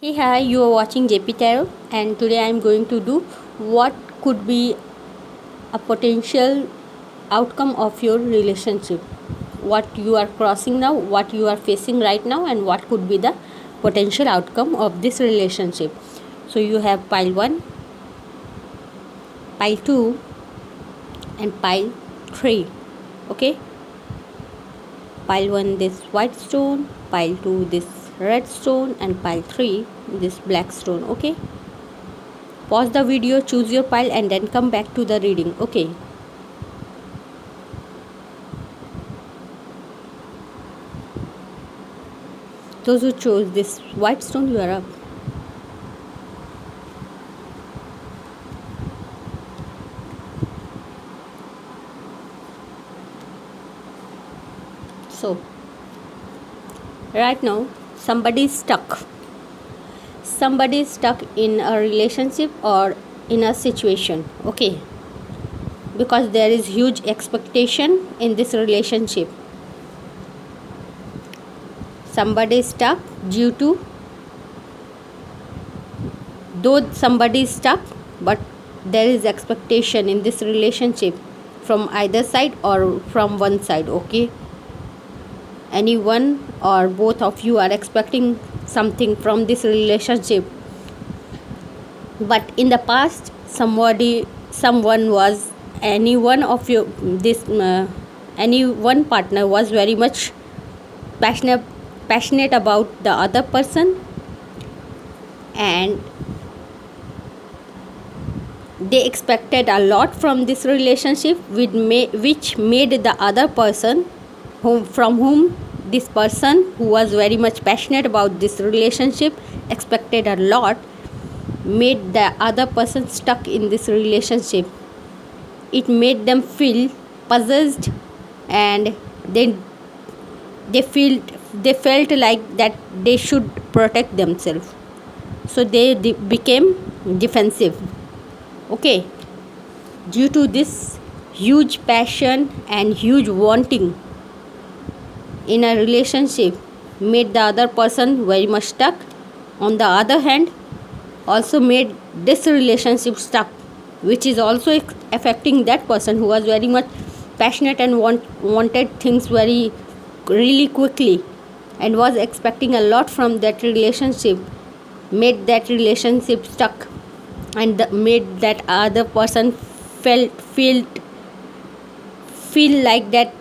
Hey, hi, you are watching JP Tarot, and today I am going to do what could be a potential outcome of your relationship. What you are crossing now, what you are facing right now, and what could be the potential outcome of this relationship. So, you have pile 1, pile 2, and pile 3. Okay, pile 1 this white stone, pile 2 this red stone, and pile 3 this black stone. Okay, pause the video, choose your pile, and then come back to the reading. Okay, those who chose this white stone, you are up. So right now somebody is stuck in a relationship or in a situation. Okay, because there is huge expectation in this relationship. Somebody is stuck due to, though somebody is stuck, but there is expectation in this relationship from either side or from one side. Okay, anyone or both of you are expecting something from this relationship, but in the past someone was, any one of you, this any one partner was very much passionate about the other person, and they expected a lot from this relationship, which made the other person from whom this person who was very much passionate about this relationship expected a lot, made the other person stuck in this relationship. It made them feel possessed, and they they felt like that they should protect themselves, so they became defensive. Okay, due to this huge passion and huge wanting in a relationship, made the other person very much stuck. On the other hand, also made this relationship stuck, which is also affecting that person who was very much passionate and wanted things very really quickly and was expecting a lot from that relationship, made that relationship stuck, and made that other person feel like that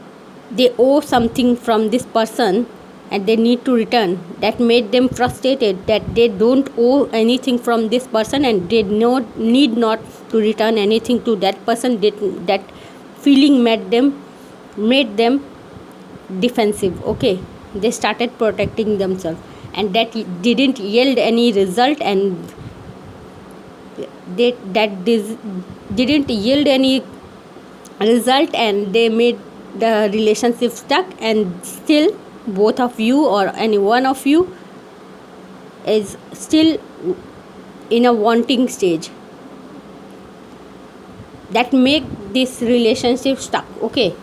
they owe something from this person and they need to return. That made them frustrated that they don't owe anything from this person and they need not to return anything to that person. That feeling made them defensive. Okay, they started protecting themselves, and that didn't yield any result, and didn't yield any result, and they made the relationship stuck, and still both of you or any one of you is still in a wanting stage, that make this relationship stuck. Okay,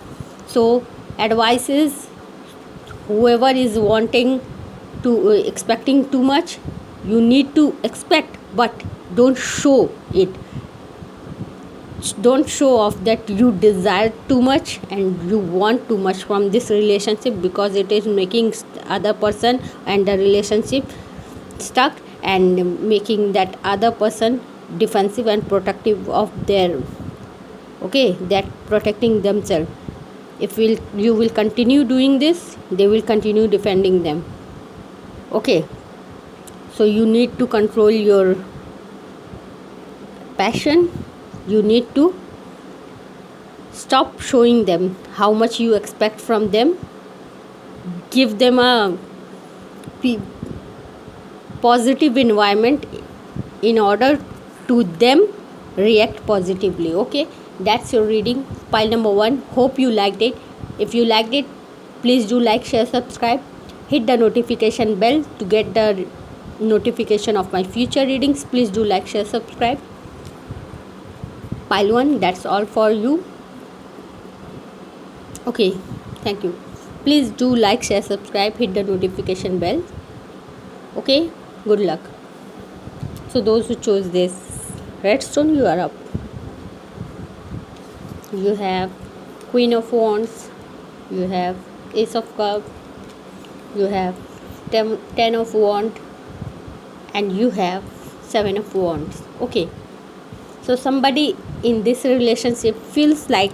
so advice is, whoever is wanting to expecting too much, you need to expect, but don't show it. Don't show off that you desire too much and you want too much from this relationship, because it is making other person and the relationship stuck and making that other person defensive and protective of their, okay, that protecting themselves. If you will continue doing this, they will continue defending them. Okay, so you need to control your passion. You need to stop showing them how much you expect from them. Give them a positive environment in order to them react positively. Okay, that's your reading, pile number 1. Hope you liked it. If you liked it, please do like, share, subscribe, hit the notification bell to get the notification of my future readings. Please do like, share, subscribe. Pile 1, that's all for you. Okay, thank you. Please do like, share, subscribe, hit the notification bell. Okay, good luck. So those who chose this redstone, you are up. You have Queen of Wands, you have Ace of Cups, you have Ten of Wands, and you have Seven of Wands. Okay, so somebody in this relationship feels like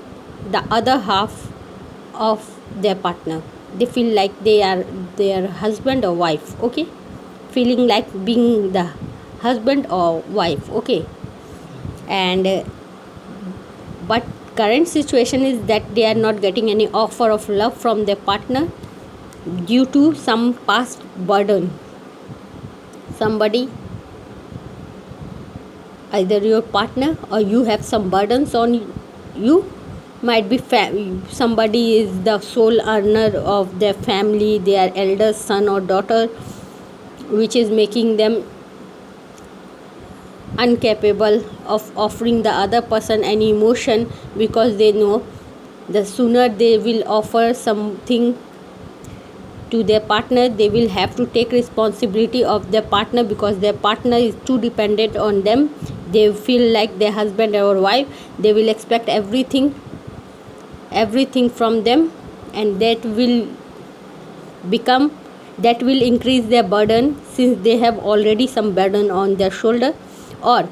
the other half of their partner. They feel like they are their husband or wife. Okay, feeling like being the husband or wife. Okay, and but current situation is that they are not getting any offer of love from their partner due to some past burden. Somebody, either your partner or you, have some burdens on you. Might be somebody is the sole earner of their family, their eldest son or daughter, which is making them incapable of offering the other person any emotion, because they know the sooner they will offer something to their partner, they will have to take responsibility of their partner, because their partner is too dependent on them. They feel like their husband or wife. They will expect everything from them, and that will increase their burden, since they have already some burden on their shoulder. Or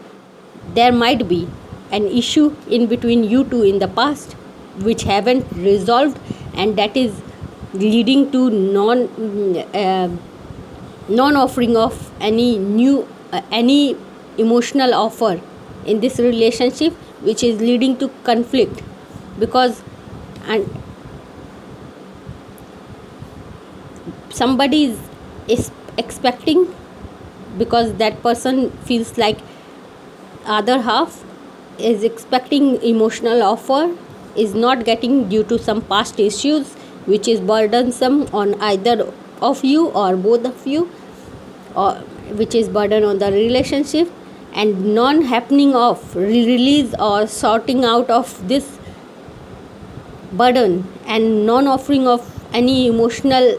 there might be an issue in between you two in the past which haven't resolved, and that is leading to non offering of any emotional offer in this relationship, which is leading to conflict. Because and somebody is expecting, because that person feels like other half is expecting emotional offer, is not getting due to some past issues which is burdensome on either of you or both of you, or which is burden on the relationship, and non happening of release or sorting out of this burden, and non offering of any emotional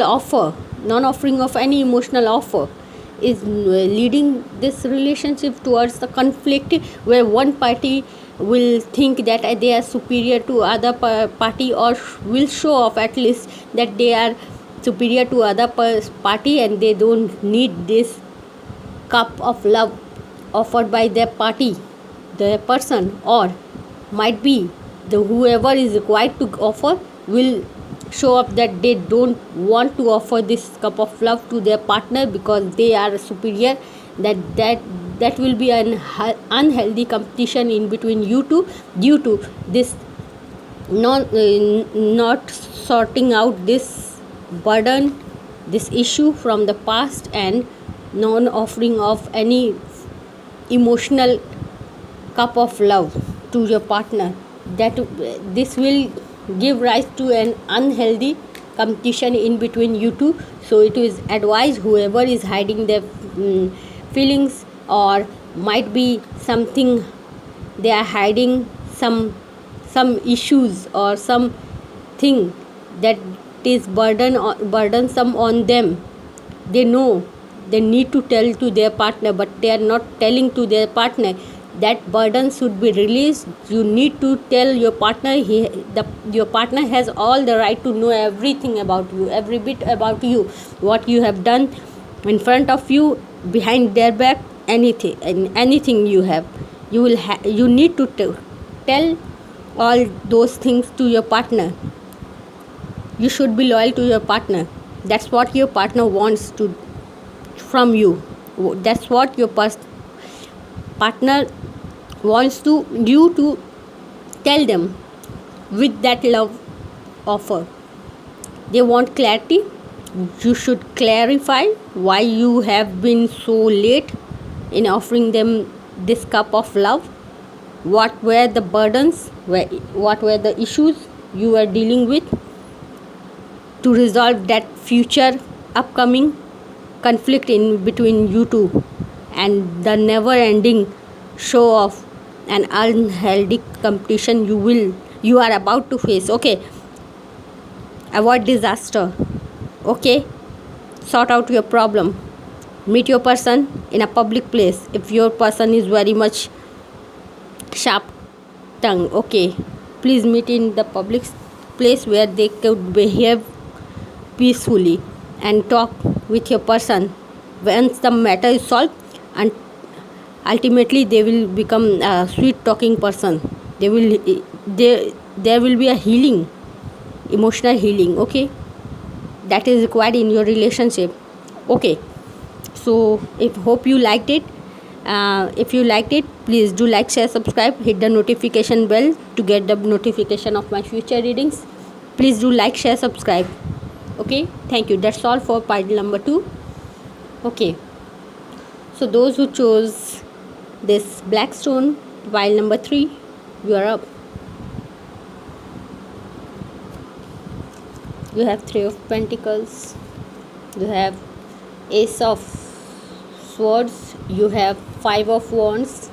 offer, non offering of any emotional offer, is leading this relationship towards the conflict, where one party will think that they are superior to other party, or will show off at least that they are superior to other party, and they don't need this cup of love offered by their party, their person. Or might be the whoever is required to offer will show up that they don't want to offer this cup of love to their partner because they are superior. That will be an unhealthy competition in between you two, due to this not sorting out this burden, this issue from the past, and non offering of any emotional cup of love to your partner. That this will give rise to an unhealthy competition in between you two. So it is advised, whoever is hiding their feelings, or might be something they are hiding, some issues or something that is burdensome on them. They know they need to tell to their partner, but they are not telling to their partner. That burden should be released. You need to tell your partner. Your partner has all the right to know everything about you, every bit about you, what you have done in front of you, behind their back, anything you have. You need to tell all those things to your partner. You should be loyal to your partner. That's what your partner wants to from you. That's what your partner wants you to tell them with that love offer. They want clarity. You should clarify why you have been so late in offering them this cup of love. What were the burdens, what were the issues you were dealing with, to resolve that future upcoming conflict in between you two, and the never ending show of an unhealthy competition you are about to face. Okay, avoid disaster. Okay, sort out your problem. Meet your person in a public place. If your person is very much sharp tongue, okay, please meet in the public place where they could behave peacefully and talk with your person. Once the matter is solved, and ultimately they will become a sweet talking person. There will be a healing, emotional healing, okay, that is required in your relationship. Okay, so if hope you liked it. If you liked it, please do like, share, subscribe, hit the notification bell to get the notification of my future readings. Please do like, share, subscribe. Okay, thank you. That's all for pile number 2. Okay, so those who chose this black stone, pile number 3, you are up. You have 3 of pentacles, you have ace of swords, you have 5 of wands,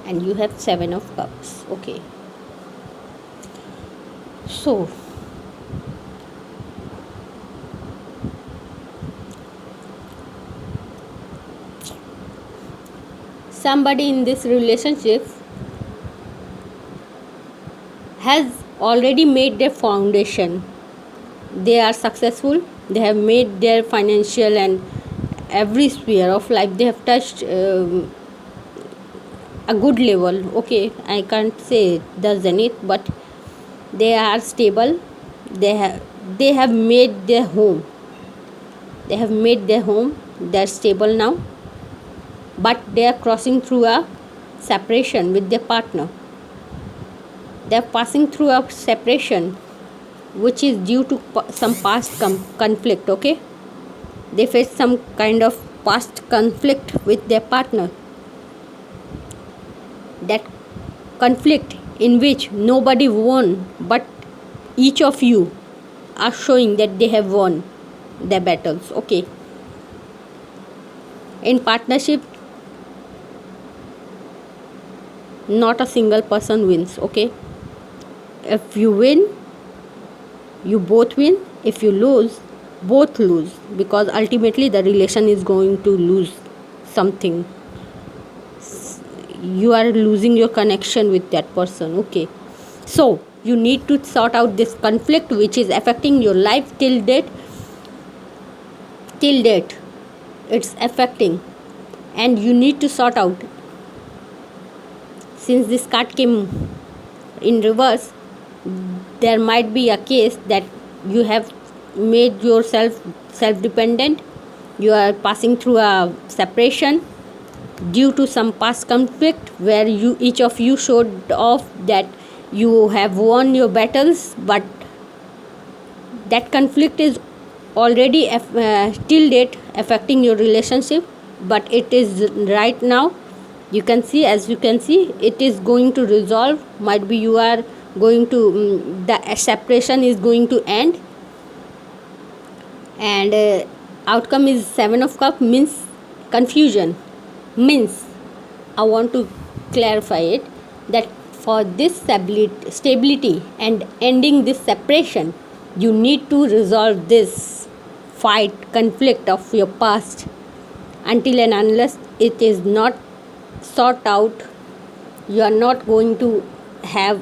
and you have 7 of cups. Okay, so somebody in this relationship has already made their foundation. They are successful, they have made their financial and every sphere of life, they have touched a good level. Okay, I can't say the zenith, but they are stable. They have made their home. They have made their home. They are stable now, but they are crossing through a separation with their partner. They are passing through a separation which is due to some past conflict. Okay, they face some kind of past conflict with their partner. That conflict in which nobody won, but each of you are showing that they have won their battles. Okay, in partnership, not a single person wins. Okay, if you win, you both win. If you lose, both lose, because ultimately the relation is going to lose something. You are losing your connection with that person. Okay, so you need to sort out this conflict which is affecting your life till date. It's affecting, and you need to sort out. Since this card came in reverse, there might be a case that you have made yourself self-dependent. You are passing through a separation due to some past conflict where each of you showed off that you have won your battles, but that conflict is already till date affecting your relationship. But it is right now, you can see, as you can see, it is going to resolve. Might be you are going to the separation is going to end, and outcome is 7 of cups, means confusion. Means, I want to clarify it, that for this stability and ending this separation, you need to resolve this fight, conflict of your past. Until and unless it is not sort out, you are not going to have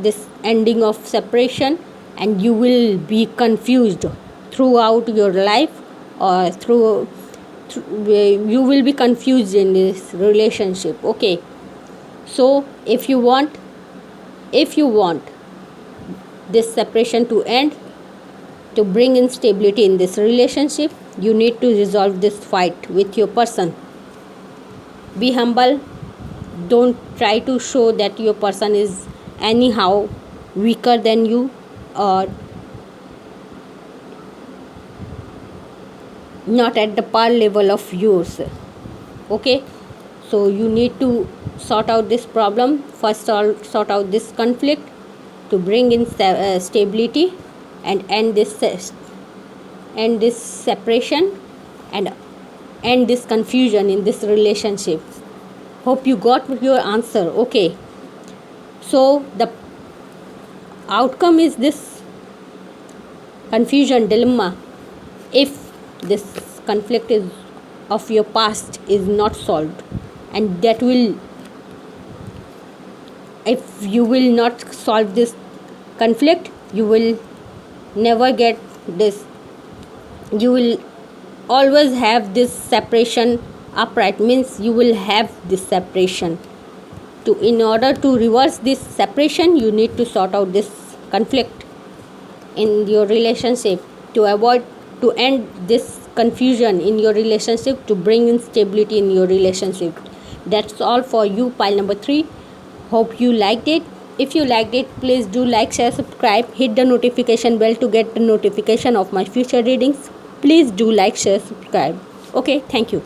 this ending of separation, and you will be confused throughout your life, or you will be confused in this relationship. Okay, so if you want this separation to end, to bring in stability in this relationship, you need to resolve this fight with your person. Be humble. Don't try to show that your person is anyhow weaker than you, or not at the par level of yours. Okay, so you need to sort out this problem first. Sort out this conflict to bring in stability and end this separation and end this confusion in this relationship. Hope you got your answer. Okay, so the outcome is this confusion, dilemma, if this conflict is of your past is not solved, and that will, if you will not solve this conflict, you will never get this, you will always have this separation upright, means you will have this separation. To in order to reverse this separation, you need to sort out this conflict in your relationship, to avoid, to end this confusion in your relationship, to bring in stability in your relationship. That's all for you, pile number 3. Hope you liked it. If you liked it, please do like, share, subscribe, hit the notification bell to get the notification of my future readings. Please do like, share, subscribe. Okay, thank you.